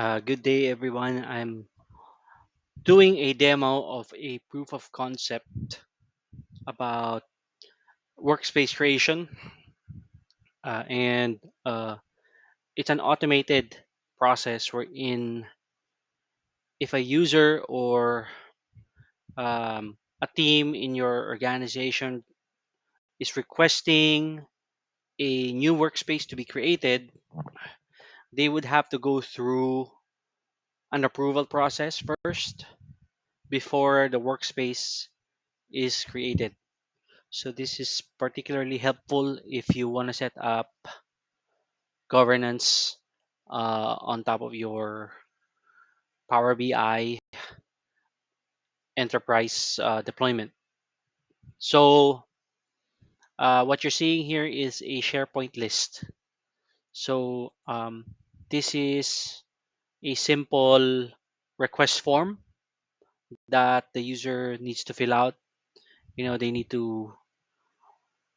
Good day, everyone. I'm doing a demo of a proof of concept about workspace creation, and it's an automated process wherein if a user or a team in your organization is requesting a new workspace to be created, they would have to go through an approval process first before the workspace is created. So this is particularly helpful if you want to set up governance on top of your Power BI enterprise deployment. So what you're seeing here is a SharePoint list. So this is a simple request form that the user needs to fill out. They need to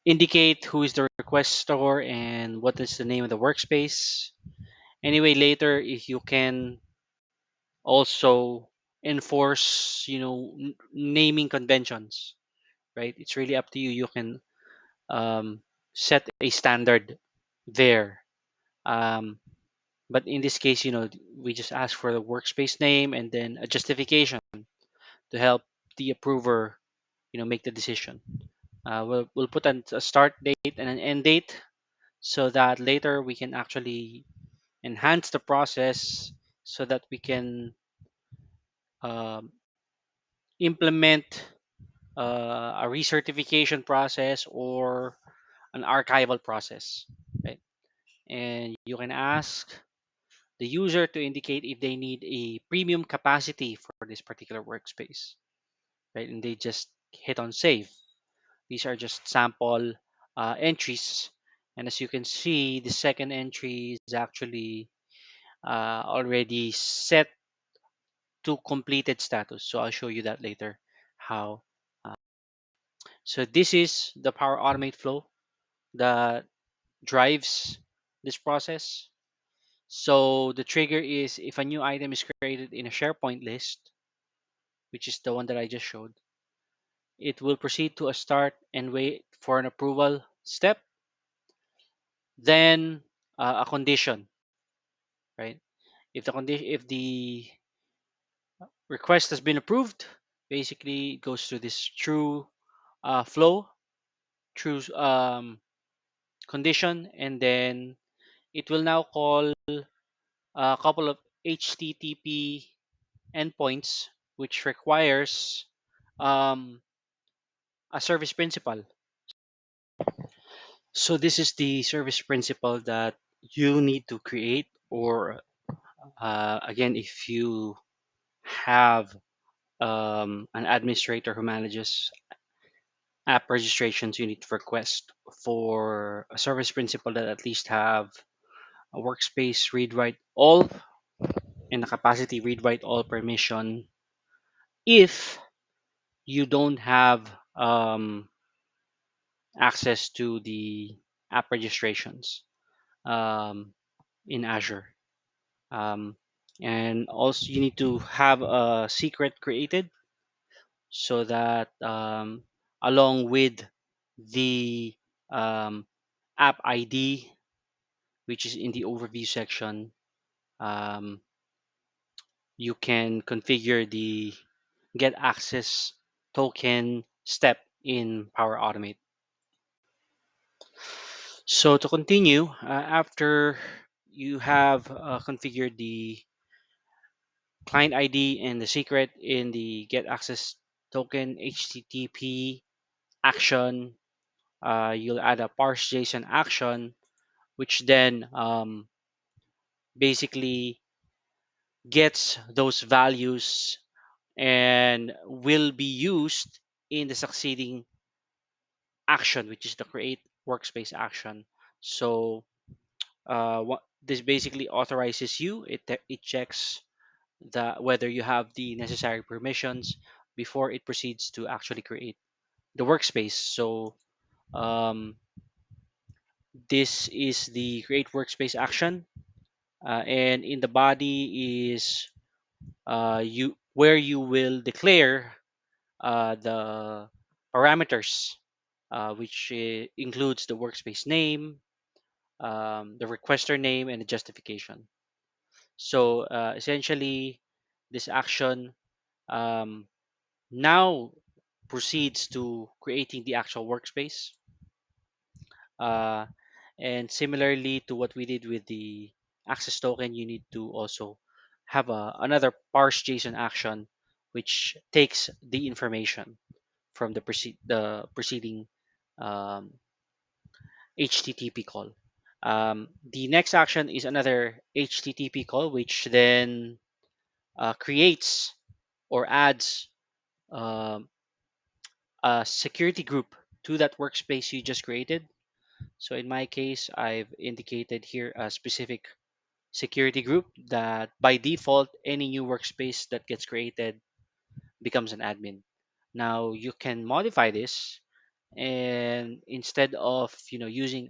indicate who is the requestor and what is the name of the workspace. Anyway, later if you can also enforce naming conventions, right? It's really up to you. You can set a standard there, um, but in this case, we just ask for the workspace name and then a justification to help the approver make the decision. We'll put a start date and an end date so that later we can actually enhance the process so that we can um, implement a recertification process or an archival process, right? And you can ask the user to indicate if they need a premium capacity for this particular workspace, right? And they just hit on save. These are just sample entries. And as you can see, the second entry is actually already set to completed status. So I'll show you that later how. Uh, so this is the Power Automate flow that drives this process. So the trigger is if a new item is created in a SharePoint list, which is the one that I just showed, it will proceed to a start and wait for an approval step, then a condition, right? If the request has been approved, basically it goes through this true flow, true condition, and then it will now call a couple of HTTP endpoints, which requires um, a service principal. So this is the service principal that you need to create, or again, if you have an administrator who manages app registrations, you need to request for a service principal that at least have a workspace read write all and a capacity read write all permission. If you don't have access to the app registrations um, in Azure. Um, and also, you need to have a secret created so that along with the um, app ID, which is in the overview section, um, you can configure the get access token step in Power Automate. So to continue, after you have configured the client ID and the secret in the get access token HTTP action, you'll add a parse JSON action, which then basically gets those values and will be used in the succeeding action, which is the create workspace action. So what this basically authorizes you, it checks the whether you have the necessary permissions before it proceeds to actually create the workspace. So um, this is the create workspace action. and in the body is you where you will declare the parameters, which includes the workspace name, the requester name, and the justification. So essentially, this action um, now proceeds to creating the actual workspace. Uh, and similarly to what we did with the access token, you need to also have another parse JSON action, which takes the information from the preceding um, HTTP call. The next action is another HTTP call, which then creates or adds um, a security group to that workspace you just created. So in my case, I've indicated here a specific security group that by default, any new workspace that gets created becomes an admin. Now you can modify this, and instead of using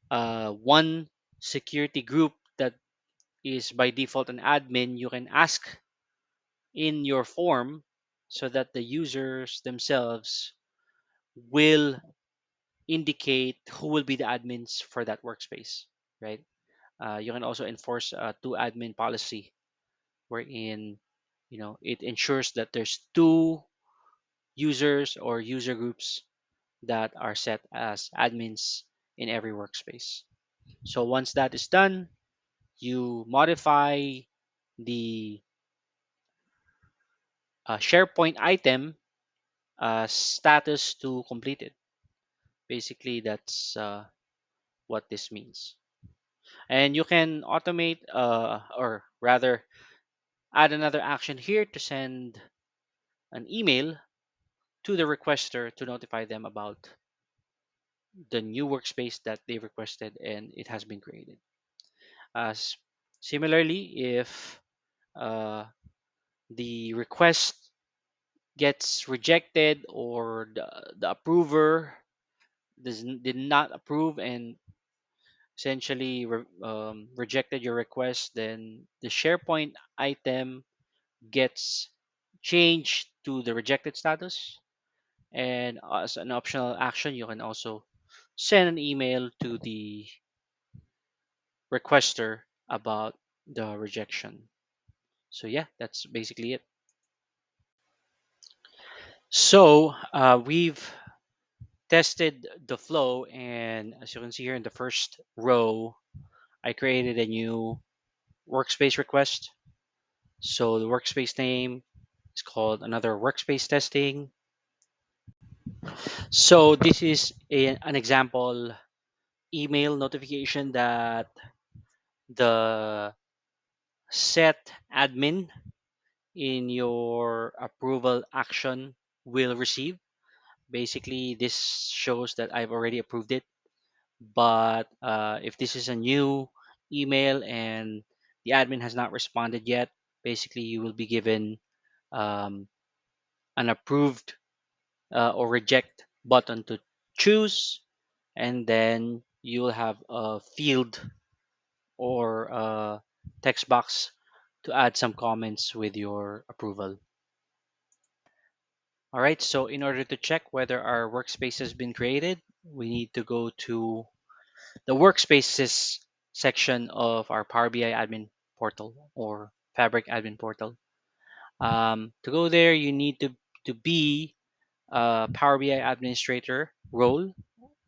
one security group that is by default an admin, you can ask in your form so that the users themselves will indicate who will be the admins for that workspace, right? You can also enforce a two admin policy wherein it ensures that there's two users or user groups that are set as admins in every workspace. So once that is done, you modify the SharePoint item status to completed. Basically, that's what this means. And you can automate, or rather, add another action here to send an email to the requester to notify them about the new workspace that they requested and it has been created. As similarly, if uh, the request gets rejected or the approver did not approve and essentially rejected your request, then the SharePoint item gets changed to the rejected status. And as an optional action, you can also send an email to the requester about the rejection. So yeah, that's basically it. So we've tested the flow, and as you can see here in the first row, I created a new workspace request. So the workspace name is called another workspace testing. So this is an example email notification that the set admin in your approval action will receive. Basically, this shows that I've already approved it. But if this is a new email and the admin has not responded yet, basically you will be given um, an approved or reject button to choose, and then you will have a field or a text box to add some comments with your approval. All right, so in order to check whether our workspace has been created, we need to go to the workspaces section of our Power BI admin portal or Fabric admin portal. To go there, you need to be a Power BI administrator role,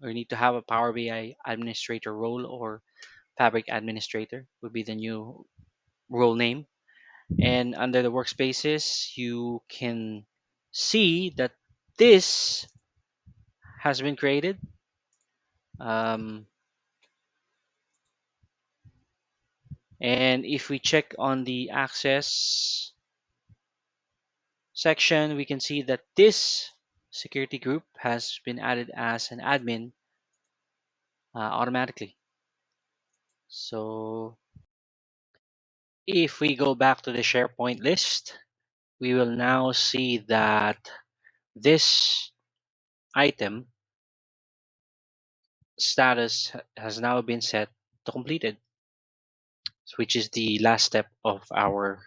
or you need to have a Power BI administrator role, or Fabric administrator would be the new role name. And under the workspaces, you can see that this has been created. Um, and if we check on the access section, we can see that this security group has been added as an admin automatically. So if we go back to the SharePoint list, we will now see that this item status has now been set to completed. which is the last step of our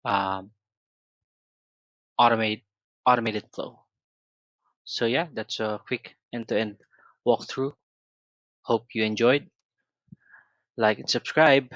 um, automate automated flow. So yeah, that's a quick end-to-end walkthrough. Hope you enjoyed. Like and subscribe.